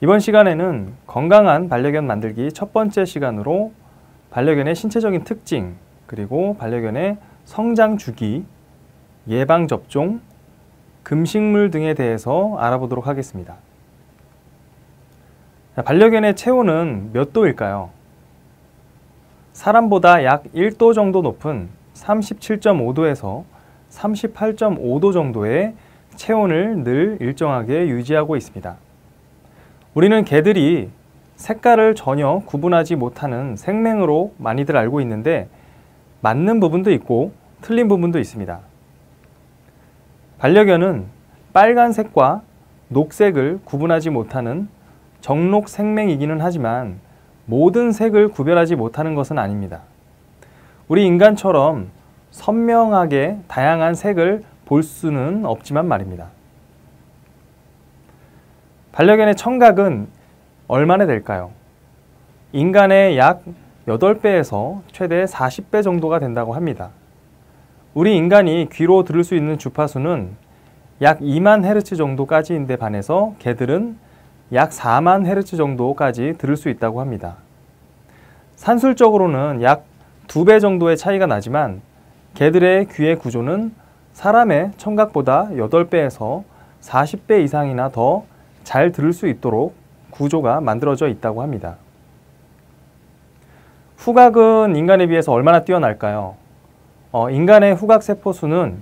이번 시간에는 건강한 반려견 만들기 첫 번째 시간으로 반려견의 신체적인 특징, 그리고 반려견의 성장 주기, 예방접종, 금식물 등에 대해서 알아보도록 하겠습니다. 반려견의 체온은 몇 도일까요? 사람보다 약 1도 정도 높은 37.5도에서 38.5도 정도의 체온을 늘 일정하게 유지하고 있습니다. 우리는 개들이 색깔을 전혀 구분하지 못하는 생맹으로 많이들 알고 있는데 맞는 부분도 있고 틀린 부분도 있습니다. 반려견은 빨간색과 녹색을 구분하지 못하는 정록 생맹이기는 하지만 모든 색을 구별하지 못하는 것은 아닙니다. 우리 인간처럼 선명하게 다양한 색을 볼 수는 없지만 말입니다. 반려견의 청각은 얼마나 될까요? 인간의 약 8배에서 최대 40배 정도가 된다고 합니다. 우리 인간이 귀로 들을 수 있는 주파수는 약 2만 헤르츠 정도까지인데 반해서 개들은 약 4만 헤르츠 정도까지 들을 수 있다고 합니다. 산술적으로는 약 2배 정도의 차이가 나지만 개들의 귀의 구조는 사람의 청각보다 8배에서 40배 이상이나 더 잘 들을 수 있도록 구조가 만들어져 있다고 합니다. 후각은 인간에 비해서 얼마나 뛰어날까요? 인간의 후각세포수는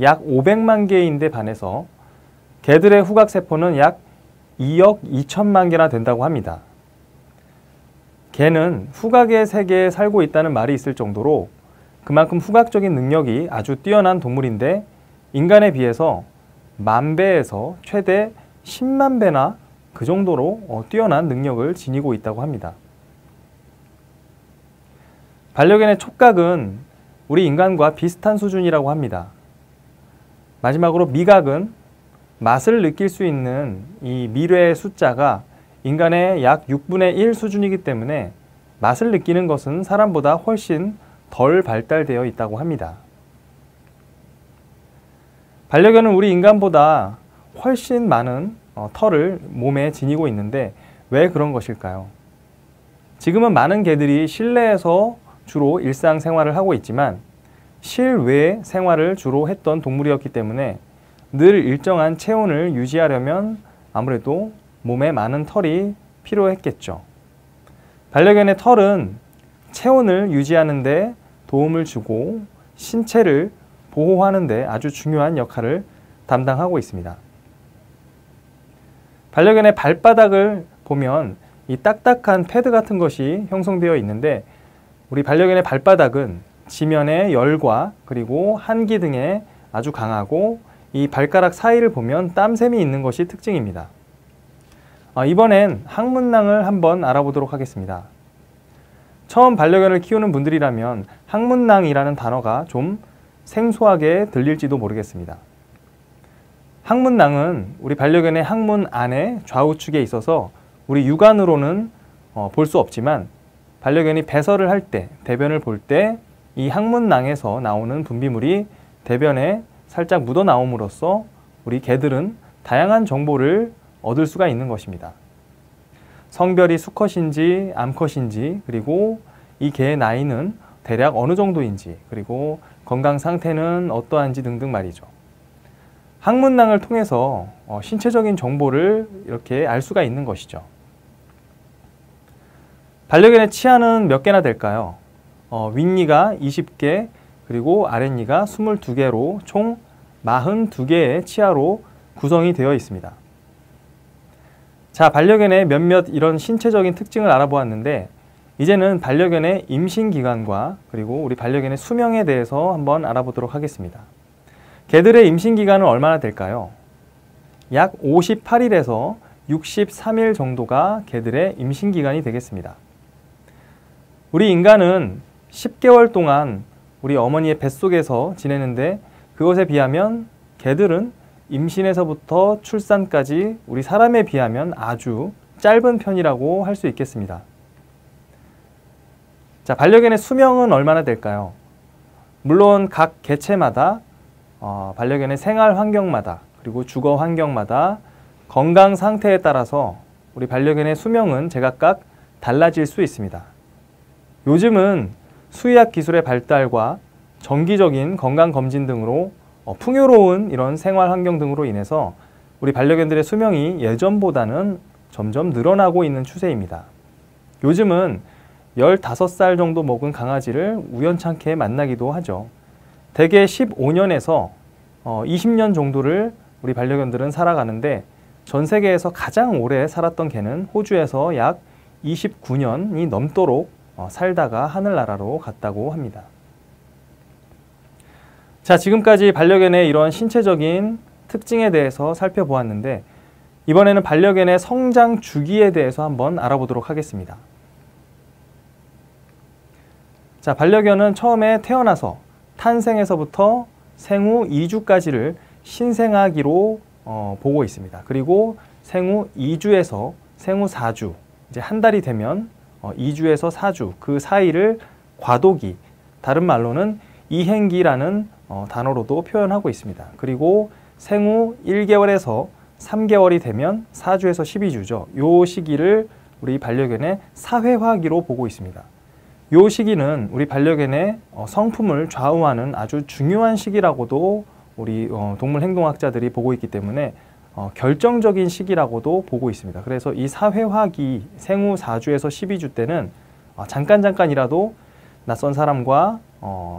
약 500만 개인데 반해서 개들의 후각세포는 약 2억 2천만 개나 된다고 합니다. 개는 후각의 세계에 살고 있다는 말이 있을 정도로 그만큼 후각적인 능력이 아주 뛰어난 동물인데 인간에 비해서 10,000배에서 최대 10만 배나 그 정도로 뛰어난 능력을 지니고 있다고 합니다. 반려견의 촉각은 우리 인간과 비슷한 수준이라고 합니다. 마지막으로 미각은 맛을 느낄 수 있는 이 미뢰의 숫자가 인간의 약 6분의 1 수준이기 때문에 맛을 느끼는 것은 사람보다 훨씬 덜 발달되어 있다고 합니다. 반려견은 우리 인간보다 훨씬 많은 털을 몸에 지니고 있는데 왜 그런 것일까요? 지금은 많은 개들이 실내에서 주로 일상생활을 하고 있지만 실외 생활을 주로 했던 동물이었기 때문에 늘 일정한 체온을 유지하려면 아무래도 몸에 많은 털이 필요했겠죠. 반려견의 털은 체온을 유지하는 데 도움을 주고 신체를 보호하는 데 아주 중요한 역할을 담당하고 있습니다. 반려견의 발바닥을 보면 이 딱딱한 패드 같은 것이 형성되어 있는데 우리 반려견의 발바닥은 지면의 열과 그리고 한기 등에 아주 강하고 이 발가락 사이를 보면 땀샘이 있는 것이 특징입니다. 이번엔 항문낭을 한번 알아보도록 하겠습니다. 처음 반려견을 키우는 분들이라면 항문낭이라는 단어가 좀 생소하게 들릴지도 모르겠습니다. 항문낭은 우리 반려견의 항문 안에 좌우측에 있어서 우리 육안으로는 볼 수 없지만 반려견이 배설을 할 때, 대변을 볼 때 이 항문낭에서 나오는 분비물이 대변에 살짝 묻어 나옴으로써 우리 개들은 다양한 정보를 얻을 수가 있는 것입니다. 성별이 수컷인지 암컷인지, 그리고 이 개의 나이는 대략 어느 정도인지, 그리고 건강 상태는 어떠한지 등등 말이죠. 항문낭을 통해서 신체적인 정보를 이렇게 알 수가 있는 것이죠. 반려견의 치아는 몇 개나 될까요? 윗니가 20개, 그리고 아랫니가 22개로 총 42개의 치아로 구성이 되어 있습니다. 자, 반려견의 몇몇 이런 신체적인 특징을 알아보았는데 이제는 반려견의 임신기간과 그리고 우리 반려견의 수명에 대해서 한번 알아보도록 하겠습니다. 개들의 임신기간은 얼마나 될까요? 약 58일에서 63일 정도가 개들의 임신기간이 되겠습니다. 우리 인간은 10개월 동안 우리 어머니의 뱃속에서 지내는데 그것에 비하면 개들은 임신에서부터 출산까지 우리 사람에 비하면 아주 짧은 편이라고 할 수 있겠습니다. 자, 반려견의 수명은 얼마나 될까요? 물론 각 개체마다 반려견의 생활 환경마다 그리고 주거 환경마다 건강 상태에 따라서 우리 반려견의 수명은 제각각 달라질 수 있습니다. 요즘은 수의학 기술의 발달과 정기적인 건강검진 등으로 풍요로운 이런 생활 환경 등으로 인해서 우리 반려견들의 수명이 예전보다는 점점 늘어나고 있는 추세입니다. 요즘은 15살 정도 먹은 강아지를 우연찮게 만나기도 하죠. 대개 15년에서 20년 정도를 우리 반려견들은 살아가는데 전 세계에서 가장 오래 살았던 개는 호주에서 약 29년이 넘도록 살다가 하늘나라로 갔다고 합니다. 자, 지금까지 반려견의 이런 신체적인 특징에 대해서 살펴보았는데 이번에는 반려견의 성장 주기에 대해서 한번 알아보도록 하겠습니다. 자, 반려견은 처음에 태어나서 탄생에서부터 생후 2주까지를 신생아기로 보고 있습니다. 그리고 생후 2주에서 생후 4주, 이제 한 달이 되면 2주에서 4주 그 사이를 과도기, 다른 말로는 이행기라는 단어로도 표현하고 있습니다. 그리고 생후 1개월에서 3개월이 되면 4주에서 12주죠. 요 시기를 우리 반려견의 사회화기로 보고 있습니다. 요 시기는 우리 반려견의 성품을 좌우하는 아주 중요한 시기라고도 우리 동물행동학자들이 보고 있기 때문에 결정적인 시기라고도 보고 있습니다. 그래서 이 사회화기 생후 4주에서 12주 때는 잠깐이라도 낯선 사람과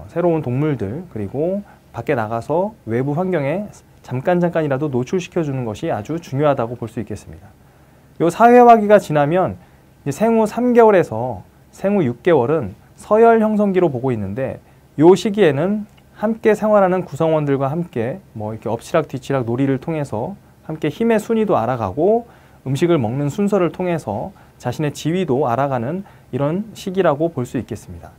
새로운 동물들 그리고 밖에 나가서 외부 환경에 잠깐이라도 노출시켜주는 것이 아주 중요하다고 볼 수 있겠습니다. 이 사회화기가 지나면 이제 생후 3개월에서 생후 6개월은 서열 형성기로 보고 있는데 이 시기에는 함께 생활하는 구성원들과 함께 이렇게 엎치락뒤치락 놀이를 통해서 함께 힘의 순위도 알아가고 음식을 먹는 순서를 통해서 자신의 지위도 알아가는 이런 시기라고 볼 수 있겠습니다.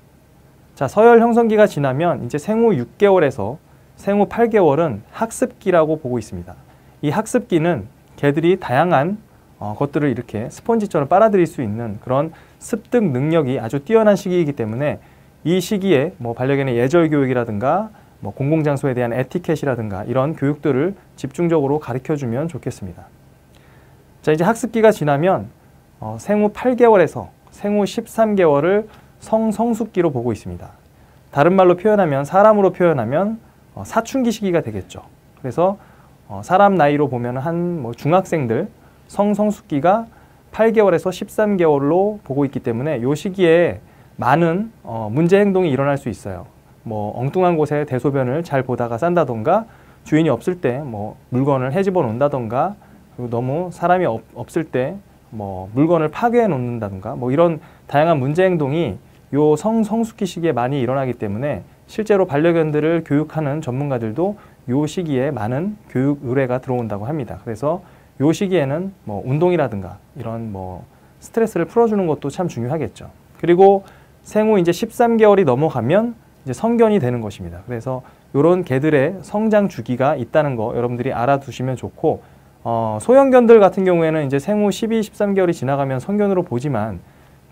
자, 서열 형성기가 지나면 이제 생후 6개월에서 생후 8개월은 학습기라고 보고 있습니다. 이 학습기는 개들이 다양한 것들을 이렇게 스펀지처럼 빨아들일 수 있는 그런 습득 능력이 아주 뛰어난 시기이기 때문에 이 시기에 반려견의 예절 교육이라든가 공공장소에 대한 에티켓이라든가 이런 교육들을 집중적으로 가르쳐주면 좋겠습니다. 자, 이제 학습기가 지나면 생후 8개월에서 생후 13개월을 성숙기로 보고 있습니다. 다른 말로 표현하면 사람으로 표현하면 사춘기 시기가 되겠죠. 그래서 사람 나이로 보면 한 중학생들 성숙기가 8개월에서 13개월로 보고 있기 때문에 이 시기에 많은 문제 행동이 일어날 수 있어요. 엉뚱한 곳에 대소변을 잘 보다가 싼다던가 주인이 없을 때 물건을 헤집어 놓는다던가 그리고 너무 사람이 없을 때 물건을 파괴해 놓는다던가 이런 다양한 문제 행동이 요 성숙기 시기에 많이 일어나기 때문에 실제로 반려견들을 교육하는 전문가들도 요 시기에 많은 교육 의뢰가 들어온다고 합니다. 그래서 요 시기에는 운동이라든가 이런 스트레스를 풀어주는 것도 참 중요하겠죠. 그리고 생후 이제 13개월이 넘어가면 이제 성견이 되는 것입니다. 그래서 이런 개들의 성장 주기가 있다는 거 여러분들이 알아두시면 좋고 소형견들 같은 경우에는 이제 생후 12, 13개월이 지나가면 성견으로 보지만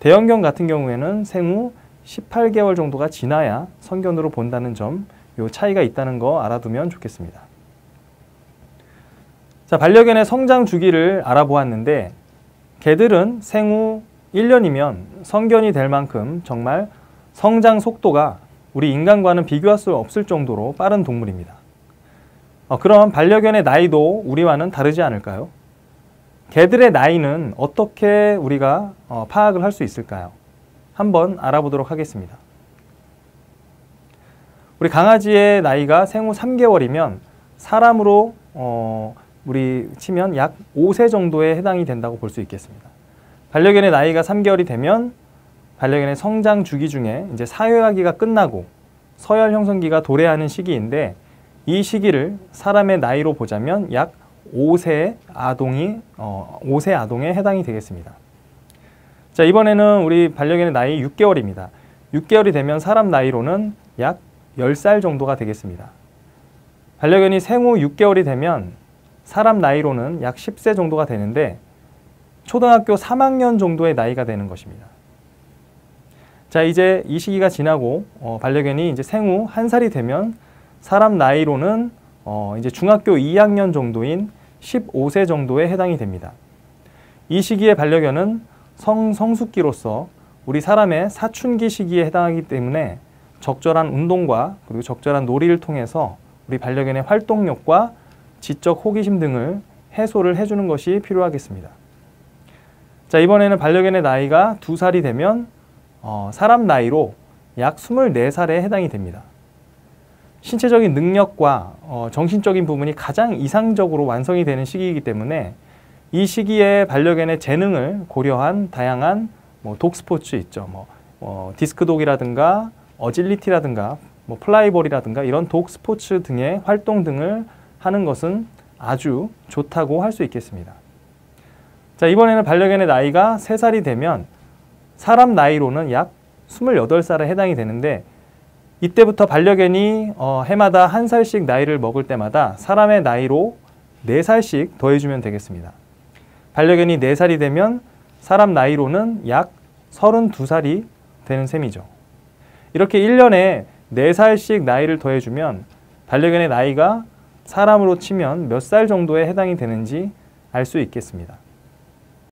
대형견 같은 경우에는 생후 18개월 정도가 지나야 성견으로 본다는 점, 요 차이가 있다는 거 알아두면 좋겠습니다. 자, 반려견의 성장 주기를 알아보았는데 개들은 생후 1년이면 성견이 될 만큼 정말 성장 속도가 우리 인간과는 비교할 수 없을 정도로 빠른 동물입니다. 그럼 반려견의 나이도 우리와는 다르지 않을까요? 개들의 나이는 어떻게 우리가 파악을 할 수 있을까요? 한번 알아보도록 하겠습니다. 우리 강아지의 나이가 생후 3개월이면 사람으로 우리 치면 약 5세 정도에 해당이 된다고 볼 수 있겠습니다. 반려견의 나이가 3개월이 되면 반려견의 성장 주기 중에 이제 사회화기가 끝나고 서열 형성기가 도래하는 시기인데 이 시기를 사람의 나이로 보자면 약 5세 아동에 해당이 되겠습니다. 자, 이번에는 우리 반려견의 나이 6개월입니다. 6개월이 되면 사람 나이로는 약 10살 정도가 되겠습니다. 반려견이 생후 6개월이 되면 사람 나이로는 약 10세 정도가 되는데 초등학교 3학년 정도의 나이가 되는 것입니다. 자, 이제 이 시기가 지나고 반려견이 이제 생후 1살이 되면 사람 나이로는 이제 중학교 2학년 정도인 15세 정도에 해당이 됩니다. 이 시기의 반려견은 성숙기로서 우리 사람의 사춘기 시기에 해당하기 때문에 적절한 운동과 그리고 적절한 놀이를 통해서 우리 반려견의 활동력과 지적 호기심 등을 해소를 해주는 것이 필요하겠습니다. 자, 이번에는 반려견의 나이가 2살이 되면 사람 나이로 약 24살에 해당이 됩니다. 신체적인 능력과 정신적인 부분이 가장 이상적으로 완성이 되는 시기이기 때문에 이 시기에 반려견의 재능을 고려한 다양한 독스포츠 있죠. 디스크독이라든가 어질리티라든가 플라이볼이라든가 이런 독스포츠 등의 활동 등을 하는 것은 아주 좋다고 할 수 있겠습니다. 자, 이번에는 반려견의 나이가 3살이 되면 사람 나이로는 약 28살에 해당이 되는데 이때부터 반려견이 해마다 1살씩 나이를 먹을 때마다 사람의 나이로 4살씩 더해주면 되겠습니다. 반려견이 4살이 되면 사람 나이로는 약 32살이 되는 셈이죠. 이렇게 1년에 4살씩 나이를 더해주면 반려견의 나이가 사람으로 치면 몇 살 정도에 해당이 되는지 알 수 있겠습니다.